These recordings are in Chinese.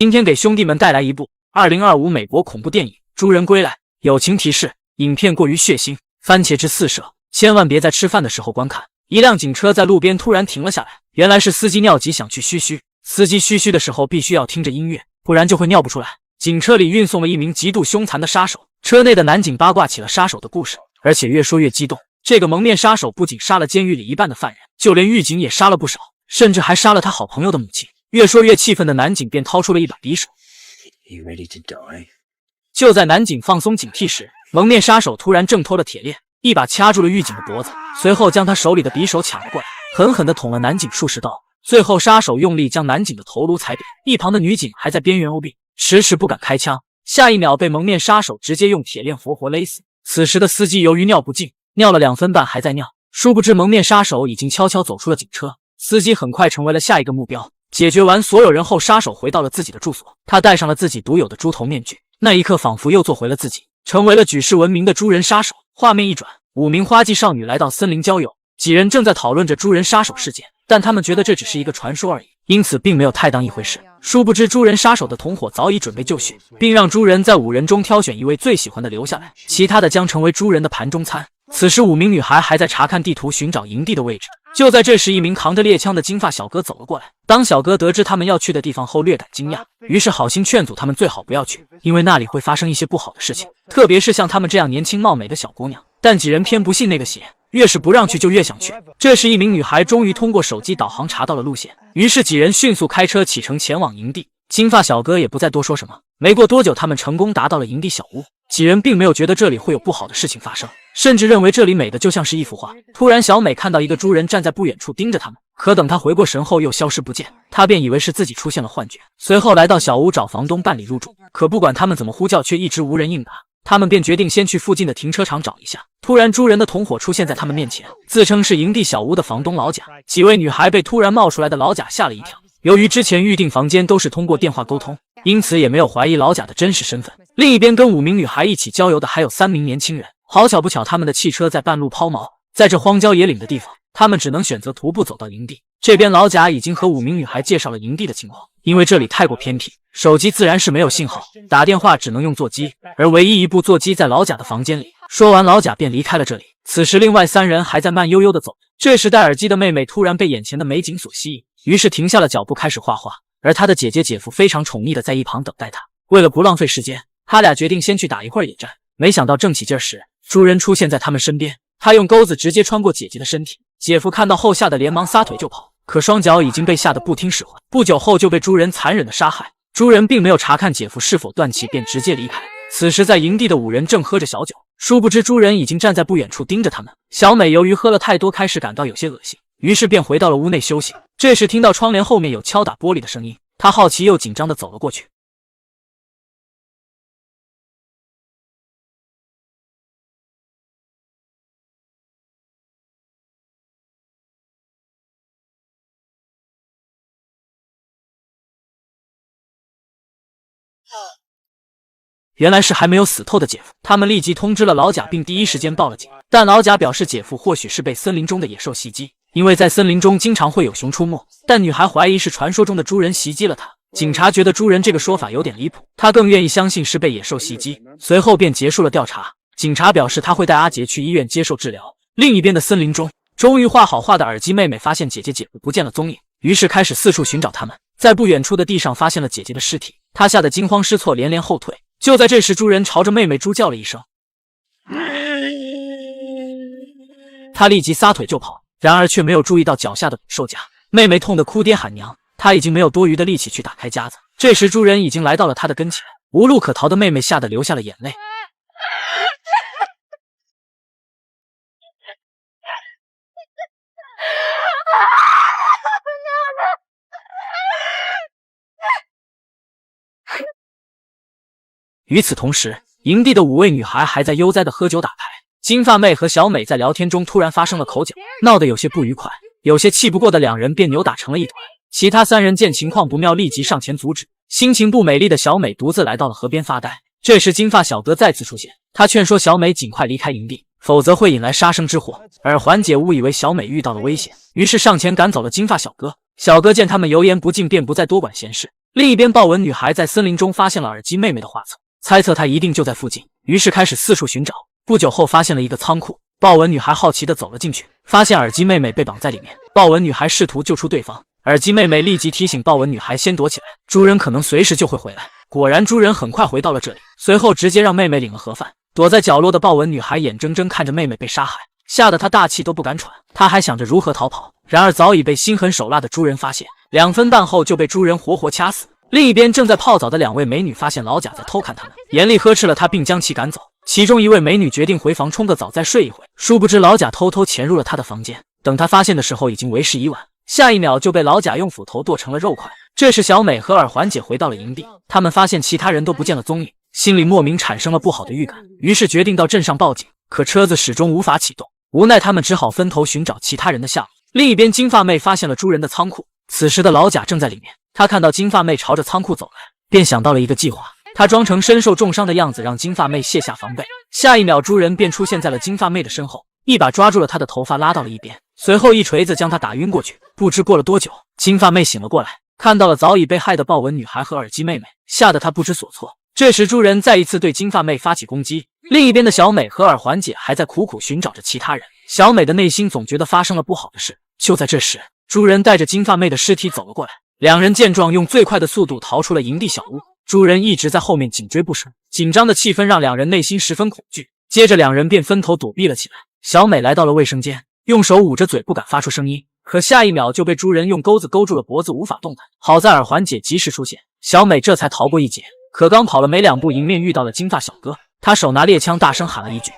今天给兄弟们带来一部2025美国恐怖电影《猪人归来》。友情提示：影片过于血腥，番茄汁四射，千万别在吃饭的时候观看。一辆警车在路边突然停了下来，原来是司机尿急想去嘘嘘。司机嘘嘘的时候必须要听着音乐，不然就会尿不出来。警车里运送了一名极度凶残的杀手，车内的男警八卦起了杀手的故事，而且越说越激动。这个蒙面杀手不仅杀了监狱里一半的犯人，就连狱警也杀了不少，甚至还杀了他好朋友的母亲。越说越气愤的男警便掏出了一把匕首。就在男警放松警惕时，蒙面杀手突然挣脱了铁链，一把掐住了狱警的脖子，随后将他手里的匕首抢了过来，狠狠地捅了男警数十刀。最后杀手用力将男警的头颅踩扁，一旁的女警还在边缘欧病，迟迟不敢开枪，下一秒被蒙面杀手直接用铁链活活勒死。此时的司机由于尿不尽，尿了2分半还在尿，殊不知蒙面杀手已经悄悄走出了警车，司机很快成为了下一个目标。解决完所有人后，杀手回到了自己的住所，他戴上了自己独有的猪头面具，那一刻仿佛又做回了自己，成为了举世闻名的猪人杀手。画面一转，5名花季少女来到森林郊游，几人正在讨论着猪人杀手事件，但他们觉得这只是一个传说而已，因此并没有太当一回事。殊不知猪人杀手的同伙早已准备就绪，并让猪人在5人中挑选一位最喜欢的留下来，其他的将成为猪人的盘中餐。此时5名女孩还在查看地图寻找营地的位置，就在这时，一名扛着猎枪的金发小哥走了过来。当小哥得知他们要去的地方后，略感惊讶，于是好心劝阻他们最好不要去，因为那里会发生一些不好的事情，特别是像他们这样年轻貌美的小姑娘。但几人偏不信那个邪，越是不让去就越想去。这时一名女孩终于通过手机导航查到了路线，于是几人迅速开车启程前往营地。金发小哥也不再多说什么，没过多久他们成功达到了营地小屋。几人并没有觉得这里会有不好的事情发生，甚至认为这里美的就像是一幅画。突然小美看到一个猪人站在不远处盯着他们，可等她回过神后又消失不见，她便以为是自己出现了幻觉，随后来到小屋找房东办理入住。可不管他们怎么呼叫，却一直无人应答，他们便决定先去附近的停车场找一下。突然猪人的同伙出现在他们面前，自称是营地小屋的房东老贾。几位女孩被突然冒出来的老贾吓了一跳，由于之前预定房间都是通过电话沟通，因此也没有怀疑老贾的真实身份。另一边跟5名女孩一起郊游的还有3名年轻人，好巧不巧他们的汽车在半路抛锚，在这荒郊野岭的地方，他们只能选择徒步走到营地。这边老贾已经和5名女孩介绍了营地的情况，因为这里太过偏僻，手机自然是没有信号，打电话只能用座机，而唯一一部座机在老贾的房间里。说完老贾便离开了这里。此时另外3人还在慢悠悠地走，这时戴耳机的妹妹突然被眼前的美景所吸引，于是停下了脚步开始画画，而她的姐姐姐夫非常宠溺地在一旁等待她。为了不浪费时间，他俩决定先去打一会儿野战。没想到正起劲时，猪人出现在他们身边，他用钩子直接穿过姐姐的身体。姐夫看到后吓得连忙撒腿就跑，可双脚已经被吓得不听使唤，不久后就被猪人残忍的杀害。猪人并没有查看姐夫是否断气，便直接离开。此时在营地的5人正喝着小酒，殊不知猪人已经站在不远处盯着他们。小美由于喝了太多，开始感到有些恶心，于是便回到了屋内休息。这时听到窗帘后面有敲打玻璃的声音，她好奇又紧张地走了过去。原来是还没有死透的姐夫，他们立即通知了老贾，并第一时间报了警。但老贾表示姐夫或许是被森林中的野兽袭击，因为在森林中经常会有熊出没，但女孩怀疑是传说中的猪人袭击了他。警察觉得猪人这个说法有点离谱，他更愿意相信是被野兽袭击，随后便结束了调查。警察表示他会带阿杰去医院接受治疗。另一边的森林中，终于画好画的耳机妹妹发现姐姐姐夫不见了踪影，于是开始四处寻找他们，在不远处的地上发现了姐姐的尸体，她吓得惊慌失措，连连后退。就在这时，猪人朝着妹妹猪叫了一声，他立即撒腿就跑，然而却没有注意到脚下的兽夹，妹妹痛得哭爹喊娘，她已经没有多余的力气去打开夹子。这时猪人已经来到了她的跟前，无路可逃的妹妹吓得流下了眼泪。与此同时，营地的5位女孩还在悠哉地喝酒打牌。金发妹和小美在聊天中突然发生了口角，闹得有些不愉快，有些气不过的2人便扭打成了一团。其他3人见情况不妙，立即上前阻止。心情不美丽的小美独自来到了河边发呆。这时金发小哥再次出现，他劝说小美尽快离开营地，否则会引来杀生之祸。而环姐误以为小美遇到了危险，于是上前赶走了金发小哥。小哥见他们油盐不进，便不再多管闲事，另一边，豹纹女孩在森林中发现了耳机妹妹的画册，猜测她一定就在附近，于是开始四处寻找。不久后，发现了一个仓库，豹纹女孩好奇地走了进去，发现耳机妹妹被绑在里面。豹纹女孩试图救出对方，耳机妹妹立即提醒豹纹女孩先躲起来，猪人可能随时就会回来。果然，猪人很快回到了这里，随后直接让妹妹领了盒饭。躲在角落的豹纹女孩眼睁睁看着妹妹被杀害，吓得她大气都不敢喘。她还想着如何逃跑，然而早已被心狠手辣的猪人发现，2分半后就被猪人活活掐死。另一边，正在泡澡的2位美女发现老贾在偷看他们，严厉呵斥了他，并将其赶走。其中一位美女决定回房冲个澡再睡一会，殊不知老贾偷偷潜入了她的房间。等她发现的时候，已经为时已晚，下一秒就被老贾用斧头剁成了肉块。这时，小美和耳环姐回到了营地，他们发现其他人都不见了踪影，心里莫名产生了不好的预感，于是决定到镇上报警。可车子始终无法启动，无奈他们只好分头寻找其他人的下落。另一边，金发妹发现了猪人的仓库，此时的老贾正在里面。他看到金发妹朝着仓库走来，便想到了一个计划。他装成身受重伤的样子，让金发妹卸下防备。下一秒，猪人便出现在了金发妹的身后，一把抓住了她的头发，拉到了一边，随后一锤子将她打晕过去。不知过了多久，金发妹醒了过来，看到了早已被害的豹纹女孩和耳机妹妹，吓得她不知所措。这时，猪人再一次对金发妹发起攻击。另一边的小美和耳环姐还在苦苦寻找着其他人。小美的内心总觉得发生了不好的事。就在这时，猪人带着金发妹的尸体走了过来，两人见状，用最快的速度逃出了营地小屋。猪人一直在后面紧追不舍，紧张的气氛让两人内心十分恐惧。接着，两人便分头躲避了起来。小美来到了卫生间，用手捂着嘴，不敢发出声音。可下一秒就被猪人用钩子勾住了脖子，无法动弹。好在耳环姐及时出现，小美这才逃过一劫。可刚跑了没2步，迎面遇到了金发小哥，他手拿猎枪，大声喊了一句：“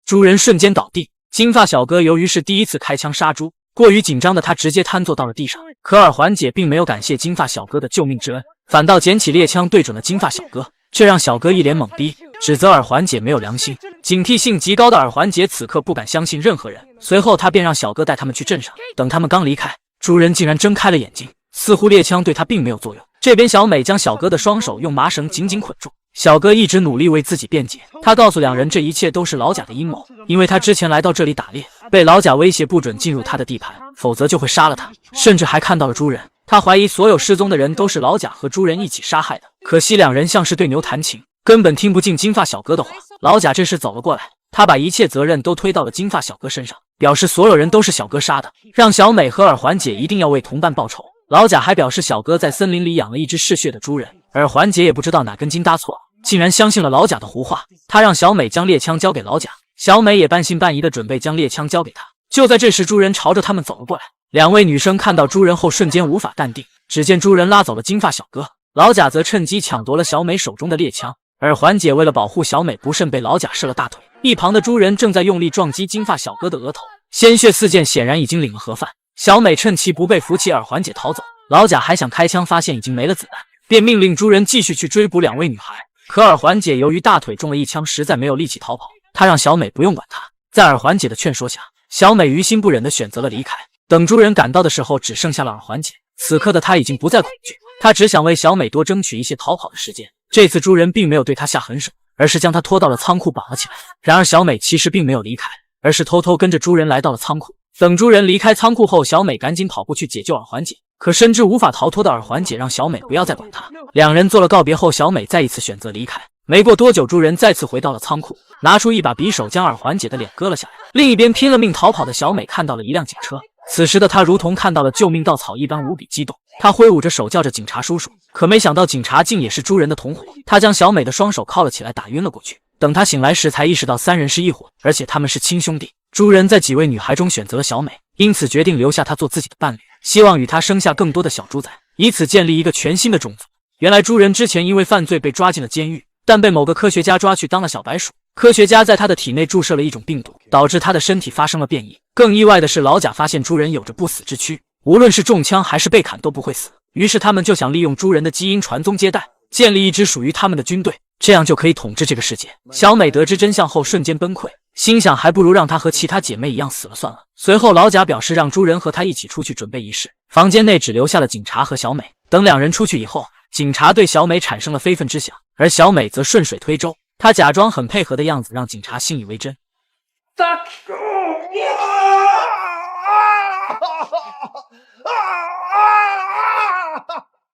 猪人瞬间倒地。金发小哥由于是第一次开枪杀猪，过于紧张的他直接瘫坐到了地上。可耳环姐并没有感谢金发小哥的救命之恩，反倒捡起猎枪对准了金发小哥，这让小哥一脸懵逼，指责耳环姐没有良心。警惕性极高的耳环姐此刻不敢相信任何人，随后他便让小哥带他们去镇上。等他们刚离开，猪人竟然睁开了眼睛，似乎猎枪对他并没有作用。这边小美将小哥的双手用麻绳紧紧捆住，小哥一直努力为自己辩解，他告诉两人这一切都是老贾的阴谋，因为他之前来到这里打猎，被老贾威胁不准进入他的地盘，否则就会杀了他，甚至还看到了猪人。他怀疑所有失踪的人都是老贾和猪人一起杀害的，可惜两人像是对牛弹琴，根本听不进金发小哥的话。老贾这时走了过来，他把一切责任都推到了金发小哥身上，表示所有人都是小哥杀的，让小美和耳环姐一定要为同伴报仇。老贾还表示小哥在森林里养了一只嗜血的猪人，耳环姐也不知道哪根筋搭错，竟然相信了老贾的胡话。他让小美将猎枪交给老贾，小美也半信半疑的准备将猎枪交给他。就在这时，猪人朝着他们走了过来，两位女生看到猪人后瞬间无法淡定，只见猪人拉走了金发小哥，老贾则趁机抢夺了小美手中的猎枪。耳环姐为了保护小美不慎被老贾射了大腿，一旁的猪人正在用力撞击金发小哥的额头，鲜血四溅，显然已经领了盒饭。小美趁其不备扶起耳环姐逃走，老贾还想开枪，发现已经没了子弹，便命令猪人继续去追捕两位女孩。可耳环姐由于大腿中了一枪，实在没有力气逃跑，她让小美不用管她。在耳环姐的劝说下，小美于心不忍的选择了离开。等猪人赶到的时候，只剩下了耳环姐。此刻的她已经不再恐惧，她只想为小美多争取一些逃跑的时间。这次猪人并没有对她下狠手，而是将她拖到了仓库绑了起来。然而小美其实并没有离开，而是偷偷跟着猪人来到了仓库。等猪人离开仓库后，小美赶紧跑过去解救耳环姐，可深知无法逃脱的耳环姐让小美不要再管她。两人做了告别后，小美再一次选择离开。没过多久，猪人再次回到了仓库，拿出一把匕首将耳环姐的脸割了下来。另一边拼了命逃跑的小美看到了一辆警车，此时的她如同看到了救命稻草一般，无比激动。她挥舞着手叫着警察叔叔，可没想到警察竟也是猪人的同伙。他将小美的双手铐了起来，打晕了过去。等他醒来时，才意识到三人是一伙，而且他们是亲兄弟。猪人在几位女孩中选择了小美，因此决定留下她做自己的伴侣，希望与她生下更多的小猪仔，以此建立一个全新的种族。原来猪人之前因为犯罪被抓进了监狱，但被某个科学家抓去当了小白鼠。科学家在他的体内注射了一种病毒，导致他的身体发生了变异。更意外的是，老贾发现猪人有着不死之躯，无论是中枪还是被砍都不会死。于是他们就想利用猪人的基因传宗接代，建立一支属于他们的军队，这样就可以统治这个世界。小美得知真相后瞬间崩溃，心想还不如让她和其他姐妹一样死了算了。随后老贾表示让猪人和他一起出去准备仪式，房间内只留下了警察和小美。等两人出去以后，警察对小美产生了非分之想，而小美则顺水推舟，她假装很配合的样子让警察信以为真。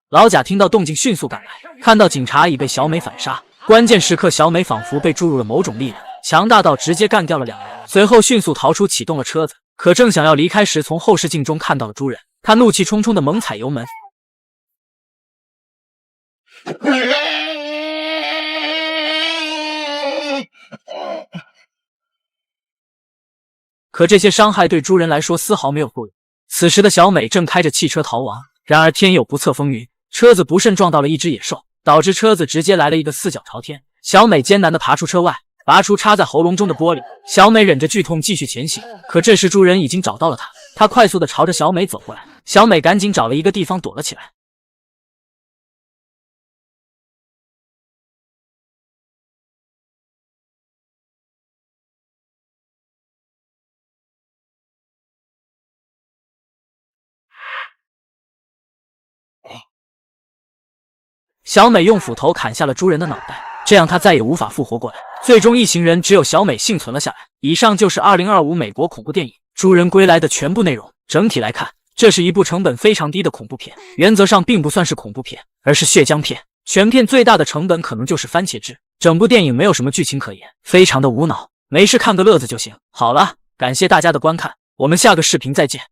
老贾听到动静迅速赶来，看到警察已被小美反杀。关键时刻，小美仿佛被注入了某种力量，强大到直接干掉了2人，随后迅速逃出，启动了车子。可正想要离开时，从后视镜中看到了猪人，他怒气冲冲的猛踩油门。可这些伤害对猪人来说丝毫没有作用。此时的小美正开着汽车逃亡，然而天有不测风云，车子不慎撞到了一只野兽，导致车子直接来了一个四脚朝天。小美艰难地爬出车外，拔出插在喉咙中的玻璃。小美忍着剧痛继续前行，可这时猪人已经找到了她，他快速地朝着小美走过来。小美赶紧找了一个地方躲了起来。小美用斧头砍下了猪人的脑袋，这样他再也无法复活过来。最终一行人只有小美幸存了下来。以上就是2025美国恐怖电影《猪人归来》的全部内容。整体来看，这是一部成本非常低的恐怖片，原则上并不算是恐怖片，而是血浆片。全片最大的成本可能就是番茄汁，整部电影没有什么剧情可言，非常的无脑，没事看个乐子就行。好了，感谢大家的观看，我们下个视频再见。